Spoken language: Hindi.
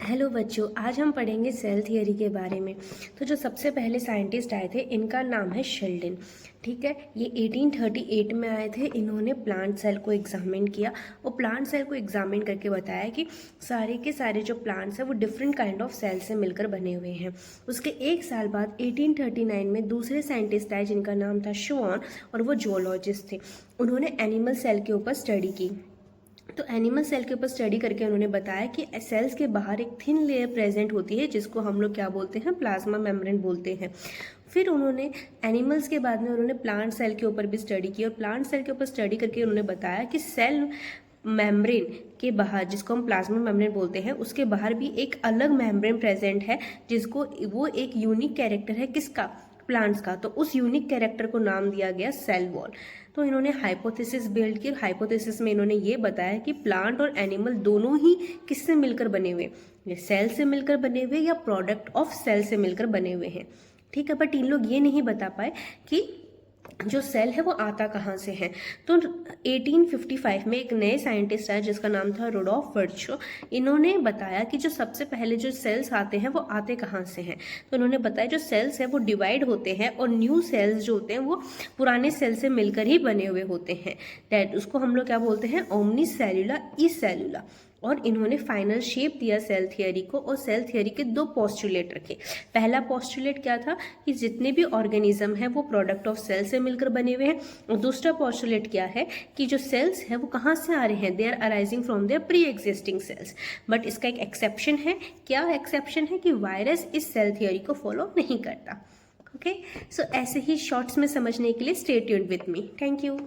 हेलो बच्चों, आज हम पढ़ेंगे सेल थियरी के बारे में। तो जो सबसे पहले साइंटिस्ट आए थे इनका नाम है शेल्डन। ठीक है, ये 1838 में आए थे। इन्होंने प्लांट सेल को एग्जामिन किया और प्लांट सेल को एग्जामिन करके बताया कि सारे के सारे जो प्लांट्स हैं वो डिफरेंट काइंड ऑफ सेल से मिलकर बने हुए हैं। उसके एक साल बाद 1839 में दूसरे साइंटिस्ट आए जिनका नाम था शुआन, और वो जूलॉजिस्ट थे। उन्होंने एनिमल सेल के ऊपर स्टडी की। तो एनिमल सेल के ऊपर स्टडी करके उन्होंने बताया कि सेल्स के बाहर एक थिन लेयर प्रेजेंट होती है जिसको हम लोग क्या बोलते हैं, प्लाज्मा मेम्ब्रेन बोलते हैं। फिर उन्होंने एनिमल्स के बाद में उन्होंने प्लांट सेल के ऊपर भी स्टडी की और प्लांट सेल के ऊपर स्टडी करके उन्होंने बताया कि सेल मेम्ब्रेन के बाहर, जिसको हम प्लाज्मा मेम्ब्रेन बोलते हैं, उसके बाहर भी एक अलग मेम्ब्रेन प्रेजेंट है जिसको वो एक यूनिक कैरेक्टर है किसका, प्लांट्स का। तो उस यूनिक कैरेक्टर को नाम दिया गया सेल वॉल। तो इन्होंने हाइपोथेसिस बिल्ड की। हाइपोथेसिस में इन्होंने ये बताया कि प्लांट और एनिमल दोनों ही किससे मिलकर बने हुए, ये सेल से मिलकर बने हुए या प्रोडक्ट ऑफ सेल से मिलकर बने हुए हैं। ठीक है, बट इन लोग ये नहीं बता पाए कि जो सेल है वो आता कहाँ से है। तो 1855 में एक नए साइंटिस्ट आए जिसका नाम था रुडोल्फ वर्च्यो। इन्होंने बताया कि जो सबसे पहले जो सेल्स आते हैं वो आते कहाँ से हैं। तो उन्होंने बताया जो सेल्स है वो डिवाइड होते हैं और न्यू सेल्स जो होते हैं वो पुराने सेल से मिलकर ही बने हुए होते हैं। दैट उसको हम लोग क्या बोलते हैं, ओमनी सेल्यूला ई सेल्यूला। और इन्होंने फाइनल शेप दिया सेल थियरी को, और सेल थियरी के दो पोस्टुलेट रखे। पहला पोस्टुलेट क्या था कि जितने भी ऑर्गेनिज्म है वो प्रोडक्ट ऑफ सेल से मिलकर बने हुए हैं। और दूसरा पोस्टुलेट क्या है कि जो सेल्स है वो कहाँ से आ रहे हैं, they are arising from their pre existing cells. But इसका एक एक्सेप्शन है। क्या एक्सेप्शन है कि वायरस इस सेल थियरी को फॉलो नहीं करता। ओके, सो ऐसे ही शॉर्ट्स में समझने के लिए stay tuned with me. Thank you.